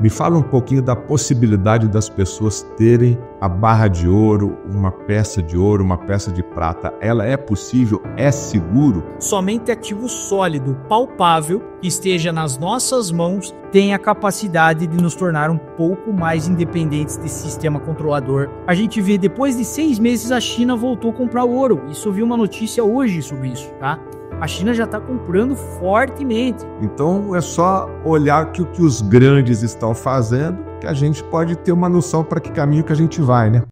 Me fala um pouquinho da possibilidade das pessoas terem a barra de ouro, uma peça de ouro, uma peça de prata. Ela é possível? É seguro? Somente ativo sólido, palpável, que esteja nas nossas mãos, tem a capacidade de nos tornar um pouco mais independentes desse sistema controlador. A gente vê, depois de 6 meses, a China voltou a comprar ouro. Isso, eu vi uma notícia hoje sobre isso, tá? A China já está comprando fortemente. Então é só olhar o que os grandes estão fazendo, que a gente pode ter uma noção para que caminho que a gente vai, né?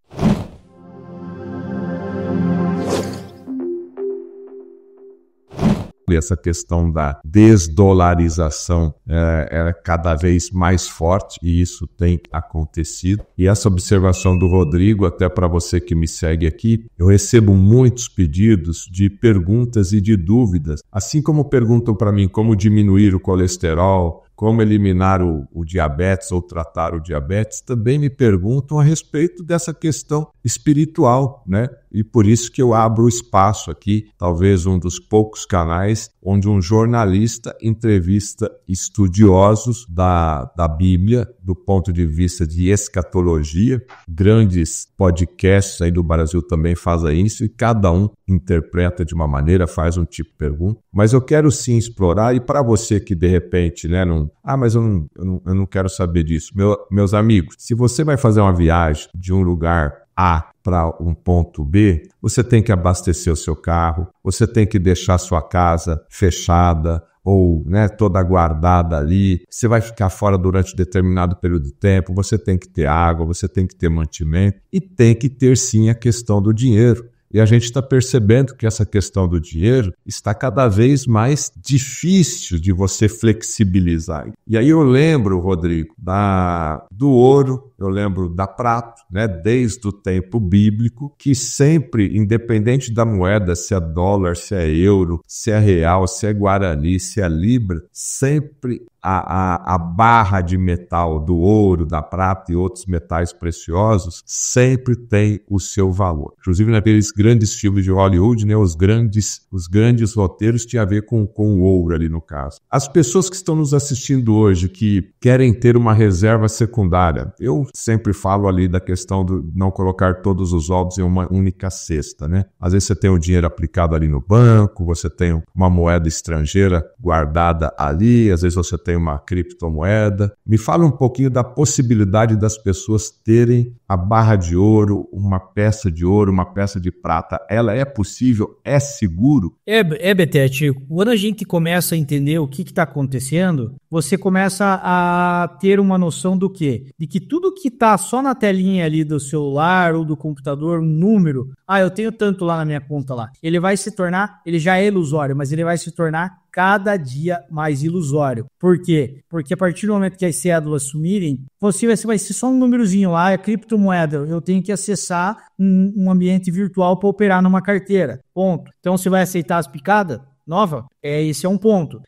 Essa questão da desdolarização é cada vez mais forte e isso tem acontecido. E essa observação do Rodrigo, até para você que me segue aqui, eu recebo muitos pedidos de perguntas e de dúvidas, assim como perguntam para mim como diminuir o colesterol, como eliminar o diabetes ou tratar o diabetes, também me perguntam a respeito dessa questão espiritual, né? E por isso que eu abro espaço aqui, talvez um dos poucos canais onde um jornalista entrevista estudiosos da Bíblia, do ponto de vista de escatologia. Grandes podcasts aí do Brasil também fazem isso e cada um interpreta de uma maneira, faz um tipo de pergunta. Mas eu quero sim explorar, e para você que de repente, né, mas eu não quero saber disso. Meus amigos, se você vai fazer uma viagem de um lugar A para um ponto B, você tem que abastecer o seu carro, você tem que deixar sua casa fechada ou, né, toda guardada ali, você vai ficar fora durante um determinado período de tempo, você tem que ter água, você tem que ter mantimento e tem que ter sim a questão do dinheiro. E a gente está percebendo que essa questão do dinheiro está cada vez mais difícil de você flexibilizar. E aí eu lembro, Rodrigo, do ouro, eu lembro da prata, né? Desde o tempo bíblico, que sempre, independente da moeda, se é dólar, se é euro, se é real, se é guarani, se é libra, sempre a barra de metal do ouro, da prata e outros metais preciosos sempre tem o seu valor. Inclusive naqueles grandes filmes de Hollywood, né, os grandes roteiros tinham a ver com o ouro ali no caso. As pessoas que estão nos assistindo hoje, que querem ter uma reserva secundária, eu sempre falo ali da questão de não colocar todos os ovos em uma única cesta, né? Às vezes você tem o dinheiro aplicado ali no banco, você tem uma moeda estrangeira guardada ali, às vezes você tem uma criptomoeda. Me fala um pouquinho da possibilidade das pessoas terem a barra de ouro, uma peça de ouro, uma peça de prata. Ela é possível? É seguro? Betete, quando a gente começa a entender o que está acontecendo, você começa a ter uma noção do quê? De que tudo que está só na telinha ali do celular ou do computador, um número, eu tenho tanto lá na minha conta lá, ele já é ilusório, mas ele vai se tornar cada dia mais ilusório. Por quê? Porque a partir do momento que as cédulas sumirem, você vai ser só um númerozinho lá, é criptomoeda. Eu tenho que acessar um ambiente virtual para operar numa carteira. Ponto. Então você vai aceitar as picadas? Nova? Esse é um ponto.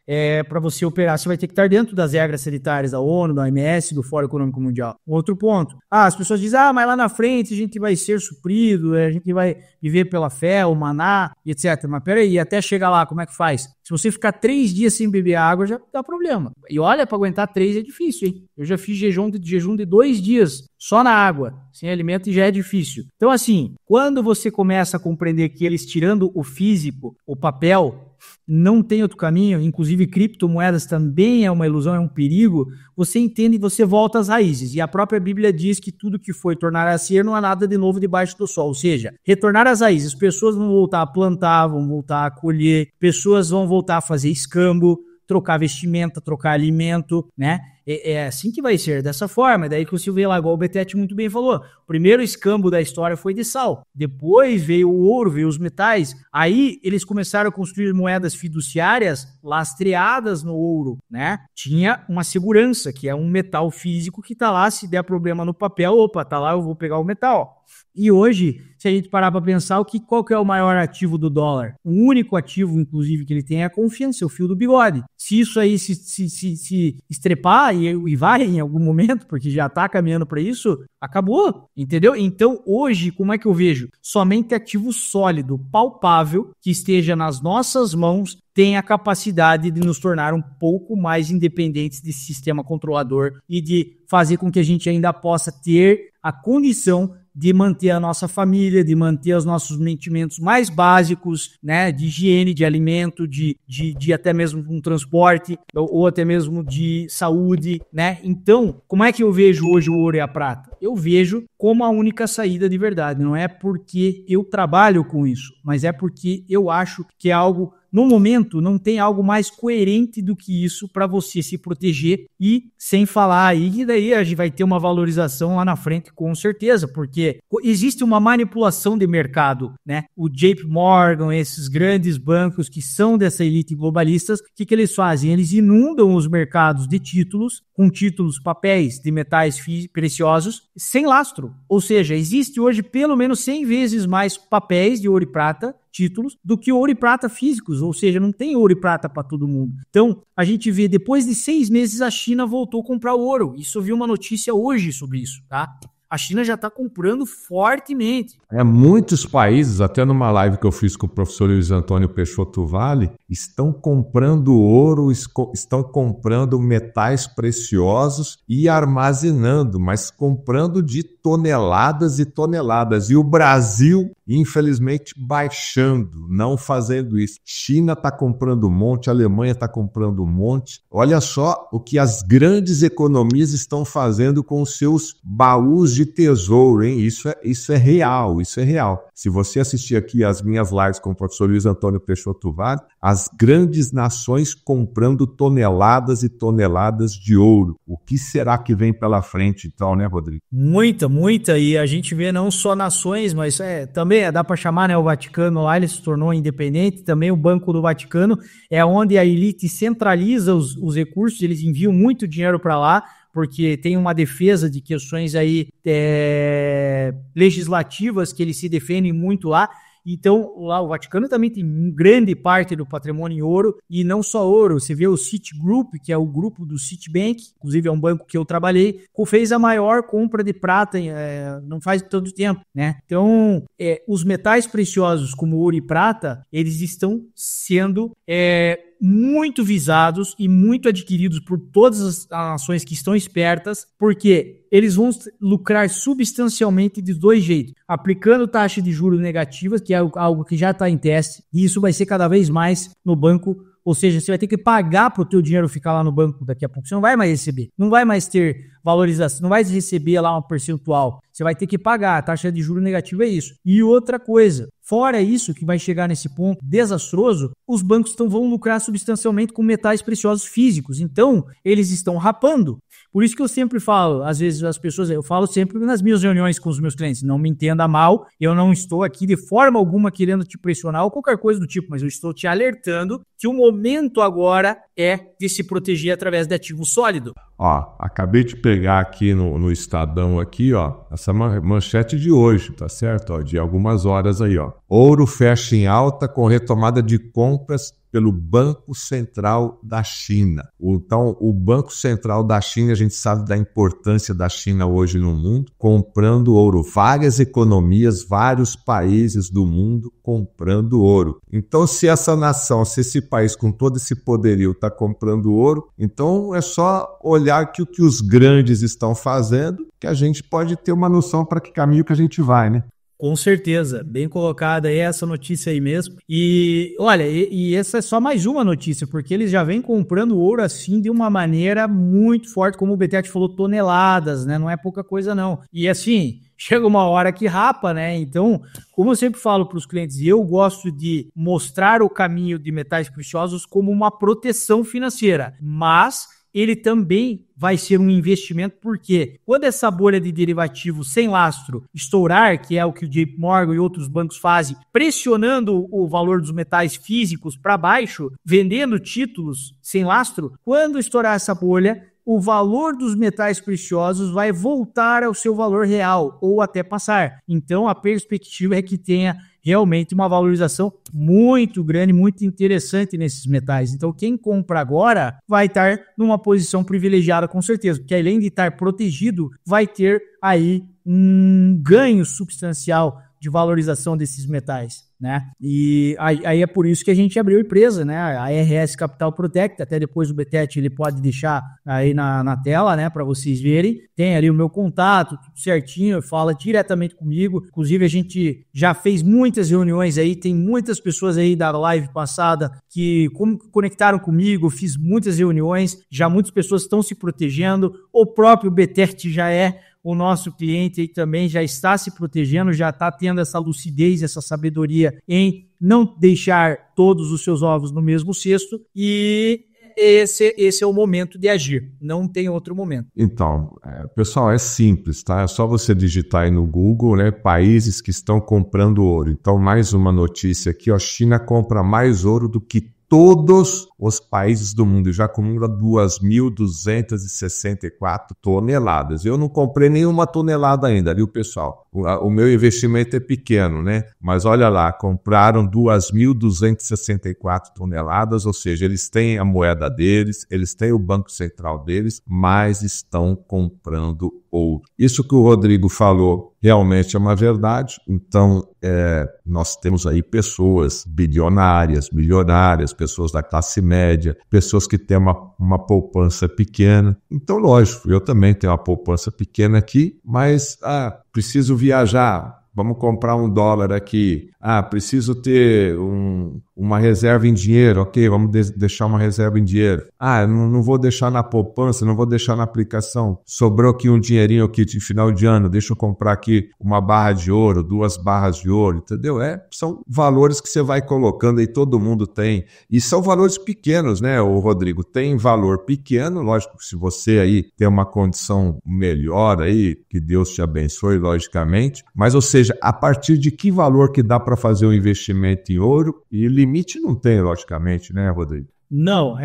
Para você operar, você vai ter que estar dentro das regras sanitárias da ONU, da OMS, do Fórum Econômico Mundial. Outro ponto. As pessoas dizem, mas lá na frente a gente vai ser suprido, a gente vai viver pela fé, o maná, etc. Mas peraí, até chegar lá, como é que faz? Se você ficar 3 dias sem beber água, já dá problema. E olha, para aguentar 3 é difícil, hein? Eu já fiz jejum de 2 dias só na água, sem alimento, e já é difícil. Então, assim, quando você começa a compreender que eles, tirando o físico, o papel, não tem outro caminho, inclusive criptomoedas também é uma ilusão, é um perigo, você entende e você volta às raízes. E a própria Bíblia diz que tudo que foi tornar a ser não há nada de novo debaixo do sol. Ou seja, retornar às raízes. Pessoas vão voltar a plantar, vão voltar a colher, pessoas vão voltar a fazer escambo, trocar vestimenta, trocar alimento, né? É assim que vai ser, dessa forma. Daí que você vê lá, igual o Betete muito bem falou, o primeiro escambo da história foi de sal, depois veio o ouro, veio os metais, aí eles começaram a construir moedas fiduciárias lastreadas no ouro, né? Tinha uma segurança, que é um metal físico que tá lá, se der problema no papel, tá lá, eu vou pegar o metal. E hoje, se a gente parar para pensar, qual que é o maior ativo do dólar? O único ativo, inclusive, que ele tem é a confiança, é o fio do bigode. Se isso aí se estrepar, e vai em algum momento, porque já está caminhando para isso, acabou, entendeu? Então, hoje, como é que eu vejo? Somente ativo sólido, palpável, que esteja nas nossas mãos, tem a capacidade de nos tornar um pouco mais independentes desse sistema controlador e de fazer com que a gente ainda possa ter a condição de manter a nossa família, de manter os nossos mantimentos mais básicos, né, de higiene, de alimento, de até mesmo um transporte, ou até mesmo de saúde, né? Então, como é que eu vejo hoje o ouro e a prata? Eu vejo como a única saída de verdade. Não é porque eu trabalho com isso, mas é porque eu acho que é algo... No momento, não tem algo mais coerente do que isso para você se proteger e sem falar aí que daí a gente vai ter uma valorização lá na frente, com certeza, porque existe uma manipulação de mercado, né? O JP Morgan, esses grandes bancos que são dessa elite globalistas, o que eles fazem? Eles inundam os mercados de títulos, com títulos, papéis de metais preciosos, sem lastro. Ou seja, existe hoje pelo menos 100 vezes mais papéis de ouro e prata, títulos, do que ouro e prata físicos, ou seja, não tem ouro e prata para todo mundo. Então, a gente vê, depois de 6 meses, a China voltou a comprar ouro. Isso eu vi uma notícia hoje sobre isso, tá? A China já está comprando fortemente. Muitos países, até numa live que eu fiz com o professor Luiz Antônio Peixoto Vale, estão comprando ouro, estão comprando metais preciosos e armazenando, mas comprando de toneladas e toneladas. E o Brasil, infelizmente, baixando, não fazendo isso. China está comprando um monte, a Alemanha está comprando um monte. Olha só o que as grandes economias estão fazendo com os seus baús de tesouro, hein? Isso é real, isso é real. Se você assistir aqui as minhas lives com o professor Luiz Antônio Peixoto Vale, as grandes nações comprando toneladas e toneladas de ouro. O que será que vem pela frente então, né, Rodrigo? Muita, e a gente vê não só nações, mas também dá para chamar, né, o Vaticano lá, ele se tornou independente, também o Banco do Vaticano é onde a elite centraliza os recursos, eles enviam muito dinheiro para lá, porque tem uma defesa de questões aí legislativas que eles se defendem muito lá. Então, lá o Vaticano também tem grande parte do patrimônio em ouro, e não só ouro. Você vê o Citigroup, que é o grupo do Citibank, inclusive é um banco que eu trabalhei, que fez a maior compra de prata não faz tanto tempo, né? Então, os metais preciosos como ouro e prata, eles estão sendo muito visados e muito adquiridos por todas as nações que estão espertas, porque eles vão lucrar substancialmente de 2 jeitos. Aplicando taxa de juros negativas, que é algo que já está em teste, e isso vai ser cada vez mais no banco. Ou seja, você vai ter que pagar para o teu dinheiro ficar lá no banco daqui a pouco. Você não vai mais receber. Não vai mais ter valorização. Não vai receber lá um percentual. Você vai ter que pagar. A taxa de juros negativa é isso. E outra coisa, fora isso, que vai chegar nesse ponto desastroso, os bancos vão lucrar substancialmente com metais preciosos físicos. Então, eles estão rapando. Por isso que eu sempre falo, às vezes as pessoas, eu falo sempre nas minhas reuniões com os meus clientes, não me entenda mal, eu não estou aqui de forma alguma querendo te pressionar ou qualquer coisa do tipo, mas eu estou te alertando que o momento agora é de se proteger através de ativo sólido. Ó, acabei de pegar aqui no Estadão aqui, ó, essa manchete de hoje, tá certo? Ó, de algumas horas aí, ó. Ouro fecha em alta com retomada de compras pelo Banco Central da China. Então, o Banco Central da China, a gente sabe da importância da China hoje no mundo, comprando ouro. Várias economias, vários países do mundo comprando ouro. Então, se essa nação, se esse país com todo esse poderio está comprando ouro, então é só olhar que o que os grandes estão fazendo, que a gente pode ter uma noção para que caminho que a gente vai, né? Com certeza, bem colocada aí essa notícia aí mesmo. E olha, e essa é só mais uma notícia, porque eles já vêm comprando ouro assim de uma maneira muito forte, como o Betete falou, toneladas, né? Não é pouca coisa não. E assim, chega uma hora que rapa, né? Então, como eu sempre falo para os clientes, eu gosto de mostrar o caminho de metais preciosos como uma proteção financeira, mas ele também vai ser um investimento, porque quando essa bolha de derivativos sem lastro estourar, que é o que o JP Morgan e outros bancos fazem, pressionando o valor dos metais físicos para baixo, vendendo títulos sem lastro, quando estourar essa bolha, o valor dos metais preciosos vai voltar ao seu valor real, ou até passar. Então, a perspectiva é que tenha realmente uma valorização muito grande, muito interessante nesses metais. Então, quem compra agora vai estar numa posição privilegiada com certeza, porque além de estar protegido, vai ter aí um ganho substancial de valorização desses metais, né? E aí é por isso que a gente abriu a empresa, né? A RS Capital Protect, até depois o Betete ele pode deixar aí na tela, né? Para vocês verem. Tem ali o meu contato, tudo certinho, fala diretamente comigo. Inclusive a gente já fez muitas reuniões aí, tem muitas pessoas aí da live passada que conectaram comigo, fiz muitas reuniões, já muitas pessoas estão se protegendo, o próprio Betete já é o nosso cliente aí também já está se protegendo, já está tendo essa lucidez, essa sabedoria em não deixar todos os seus ovos no mesmo cesto e esse é o momento de agir, não tem outro momento. Então, pessoal, é simples, tá? É só você digitar aí no Google, né, países que estão comprando ouro. Então, mais uma notícia aqui, ó, China compra mais ouro do que todos os países do mundo, já acumula 2.264 toneladas. Eu não comprei nenhuma tonelada ainda, viu, pessoal? O meu investimento é pequeno, né? Mas olha lá, compraram 2.264 toneladas, ou seja, eles têm a moeda deles, eles têm o Banco Central deles, mas estão comprando ouro. Isso que o Rodrigo falou realmente é uma verdade. Então, nós temos aí pessoas bilionárias, milionárias, pessoas da classe média, pessoas que têm uma poupança pequena. Então, lógico, eu também tenho uma poupança pequena aqui, mas preciso viajar, vamos comprar $1 aqui. Preciso ter uma reserva em dinheiro, ok, vamos deixar uma reserva em dinheiro. Não vou deixar na poupança, não vou deixar na aplicação. Sobrou aqui um dinheirinho aqui de final de ano, deixa eu comprar aqui uma barra de ouro, 2 barras de ouro, entendeu? São valores que você vai colocando aí, todo mundo tem. E são valores pequenos, né, o Rodrigo? Tem valor pequeno, lógico que se você aí tem uma condição melhor aí, que Deus te abençoe, logicamente. Mas, ou seja, a partir de que valor que dá para fazer um investimento em ouro? E limite não tem, logicamente, né, Rodrigo? Não,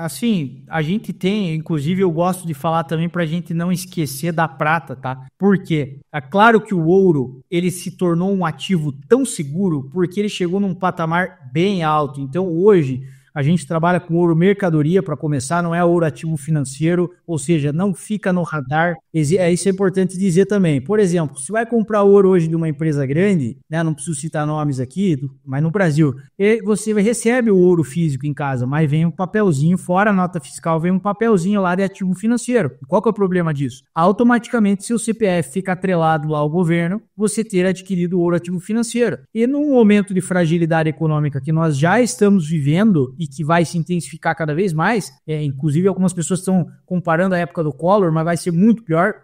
assim, a gente tem, inclusive eu gosto de falar também para a gente não esquecer da prata, tá? Por quê? É claro que o ouro, ele se tornou um ativo tão seguro porque ele chegou num patamar bem alto. Então, hoje, a gente trabalha com ouro mercadoria para começar, não é ouro ativo financeiro, ou seja, não fica no radar. Isso é importante dizer também. Por exemplo, se vai comprar ouro hoje de uma empresa grande, né, não preciso citar nomes aqui, mas no Brasil, você recebe o ouro físico em casa, mas vem um papelzinho, fora a nota fiscal, vem um papelzinho lá de ativo financeiro. Qual que é o problema disso? Automaticamente, seu CPF fica atrelado lá ao governo, você ter adquirido ouro ativo financeiro. E num momento de fragilidade econômica que nós já estamos vivendo e que vai se intensificar cada vez mais, inclusive algumas pessoas estão comparando a época do Collor, mas vai ser muito pior,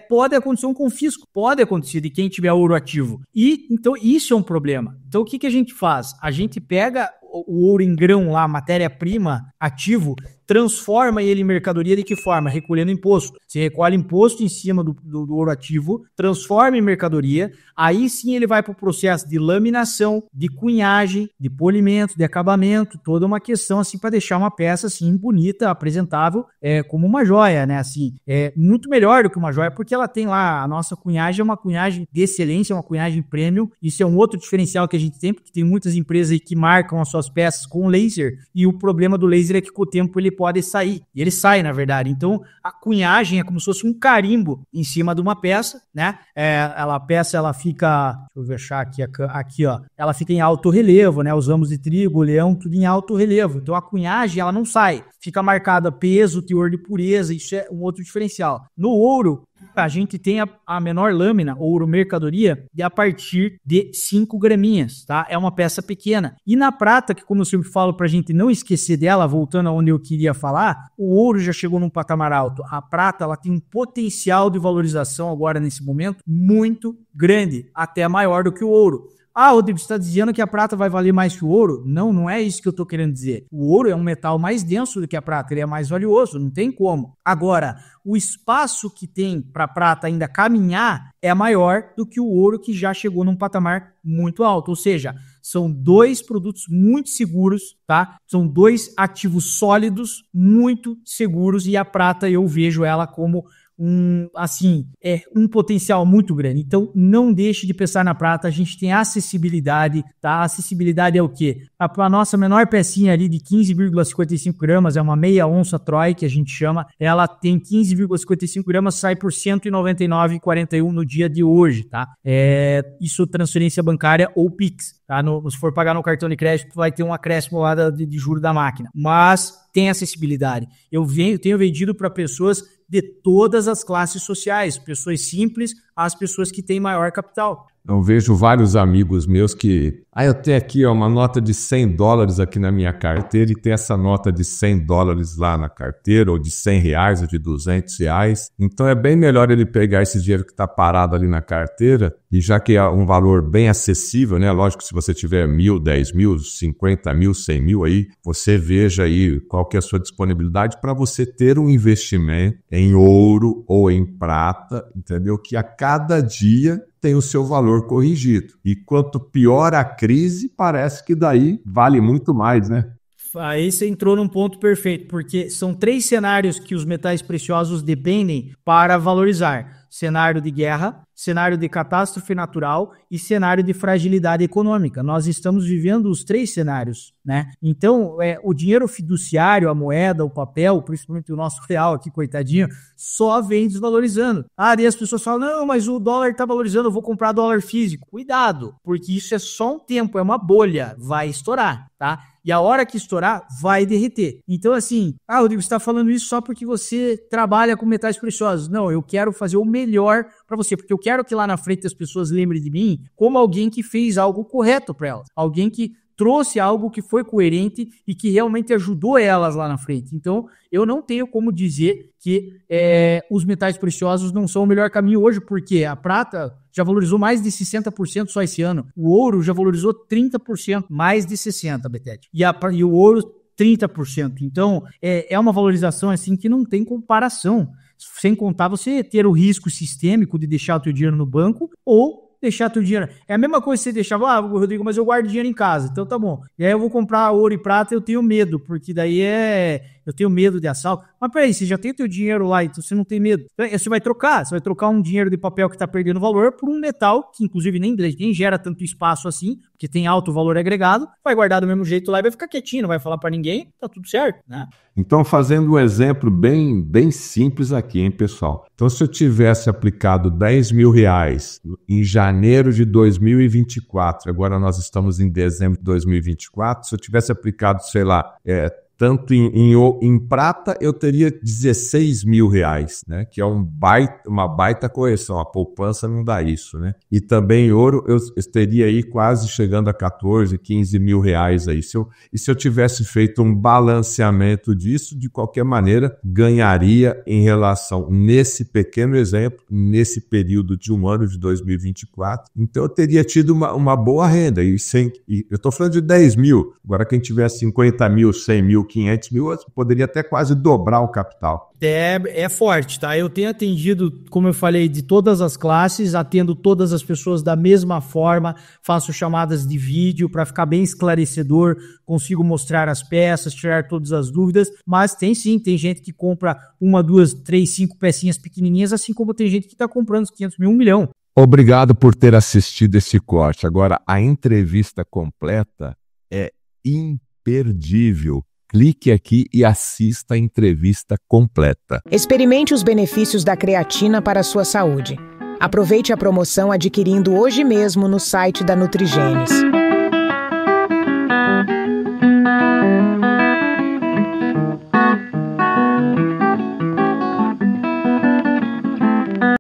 pode acontecer um confisco, pode acontecer de quem tiver ouro ativo. E então isso é um problema. Então o que a gente faz? A gente pega o ouro em grão lá, matéria-prima, ativo, transforma ele em mercadoria de que forma? Recolhendo imposto. Você recolhe imposto em cima do ouro ativo, transforma em mercadoria, aí sim ele vai para o processo de laminação, de cunhagem, de polimento, de acabamento, toda uma questão assim para deixar uma peça assim bonita, apresentável, como uma joia, né? Assim, muito melhor do que uma joia, porque ela tem lá, a nossa cunhagem é uma cunhagem de excelência, uma cunhagem premium. Isso é um outro diferencial que a gente tem, porque tem muitas empresas aí que marcam as suas peças com laser, e o problema do laser é que com o tempo ele pode sair, e ele sai na verdade. Então a cunhagem é como se fosse um carimbo em cima de uma peça, né? A peça ela fica, deixa eu fechar aqui ó, ela fica em alto relevo, né? Os ramos de trigo, o leão, tudo em alto relevo. Então a cunhagem ela não sai, fica marcada peso, teor de pureza, isso é um outro diferencial. No ouro, a gente tem a menor lâmina, ouro mercadoria, de a partir de 5 graminhas, tá? É uma peça pequena. E na prata, que como eu sempre falo pra gente não esquecer dela, voltando aonde eu queria falar, o ouro já chegou num patamar alto. A prata, ela tem um potencial de valorização agora, nesse momento, muito grande, até maior do que o ouro. Rodrigo, você está dizendo que a prata vai valer mais que o ouro? Não, não é isso que eu estou querendo dizer. O ouro é um metal mais denso do que a prata, ele é mais valioso, não tem como. Agora, o espaço que tem para a prata ainda caminhar é maior do que o ouro, que já chegou num patamar muito alto. Ou seja, são 2 produtos muito seguros, tá? São 2 ativos sólidos, muito seguros, e a prata eu vejo ela como um potencial muito grande. Então, não deixe de pensar na prata. A gente tem acessibilidade, tá? Acessibilidade é o quê? A nossa menor pecinha ali de 15,55 gramas, é uma meia onça Troy, que a gente chama, ela tem 15,55 gramas, sai por R$ 199,41 no dia de hoje, tá? Isso transferência bancária ou Pix, tá? Se for pagar no cartão de crédito, vai ter um acréscimo lá de juro da máquina. Mas tem acessibilidade. Eu tenho vendido para pessoas de todas as classes sociais, pessoas simples às pessoas que têm maior capital. Eu vejo vários amigos meus que... eu tenho aqui uma nota de $100 aqui na minha carteira e tem essa nota de $100 lá na carteira, ou de R$100, ou de R$200. Então é bem melhor ele pegar esse dinheiro que está parado ali na carteira, e já que é um valor bem acessível, né? Lógico que se você tiver 1.000, 10.000, 50.000, 100.000 aí, você veja aí qual que é a sua disponibilidade para você ter um investimento em ouro ou em prata, entendeu? Que a cada dia tem o seu valor corrigido. E quanto pior a crise, parece que daí vale muito mais, né? Aí você entrou num ponto perfeito, porque são 3 cenários que os metais preciosos dependem para valorizar. Cenário de guerra, cenário de catástrofe natural e cenário de fragilidade econômica. Nós estamos vivendo os 3 cenários, né? Então, o dinheiro fiduciário, a moeda, o papel, principalmente o nosso real aqui, coitadinho, só vem desvalorizando. Daí as pessoas falam, não, mas o dólar está valorizando, eu vou comprar dólar físico. Cuidado, porque isso é só um tempo, é uma bolha, vai estourar, tá? E a hora que estourar, vai derreter. Então, assim, Rodrigo, você está falando isso só porque você trabalha com metais preciosos. Não, eu quero fazer o melhor para você, porque eu quero que lá na frente as pessoas lembrem de mim como alguém que fez algo correto para elas. Alguém que trouxe algo que foi coerente e que realmente ajudou elas lá na frente. Então, eu não tenho como dizer que os metais preciosos não são o melhor caminho hoje, porque a prata já valorizou mais de 60% só esse ano. O ouro já valorizou 30%, mais de 60%, Betete. E o ouro, 30%. Então, é uma valorização assim que não tem comparação. Sem contar você ter o risco sistêmico de deixar o teu dinheiro no banco ou deixar teu dinheiro. É a mesma coisa que você deixava, Rodrigo, mas eu guardo dinheiro em casa, então tá bom. E aí eu vou comprar ouro e prata, eu tenho medo, porque daí eu tenho medo de assalto. Mas peraí, você já tem o teu dinheiro lá, então você não tem medo. Então, você vai trocar um dinheiro de papel que tá perdendo valor por um metal, que inclusive nem gera tanto espaço assim, porque tem alto valor agregado, vai guardar do mesmo jeito lá e vai ficar quietinho, não vai falar pra ninguém, tá tudo certo, né? Então, fazendo um exemplo bem simples aqui, hein, pessoal? Então, se eu tivesse aplicado R$10.000 em janeiro de 2024, agora nós estamos em dezembro de 2024, se eu tivesse aplicado, sei lá, tanto em prata, eu teria R$16.000, né? Que é uma baita correção. A poupança não dá isso, né? E também em ouro, eu teria aí quase chegando a R$14, R$15.000 aí. Se eu tivesse feito um balanceamento disso, de qualquer maneira, ganharia em relação, nesse pequeno exemplo, nesse período de um ano de 2024. Então, eu teria tido uma boa renda. E eu estou falando de 10 mil. Agora, quem tiver 50 mil, 100 mil, 500 mil, poderia até quase dobrar o capital. É forte, tá? Eu tenho atendido, como eu falei, de todas as classes, atendo todas as pessoas da mesma forma, faço chamadas de vídeo para ficar bem esclarecedor, consigo mostrar as peças, tirar todas as dúvidas, mas tem gente que compra 1, 2, 3, 5 pecinhas pequenininhas, assim como tem gente que está comprando os 500 mil, 1 milhão. Obrigado por ter assistido esse corte. Agora, a entrevista completa é imperdível. Clique aqui e assista a entrevista completa. Experimente os benefícios da creatina para a sua saúde. Aproveite a promoção adquirindo hoje mesmo no site da Nutrigenes.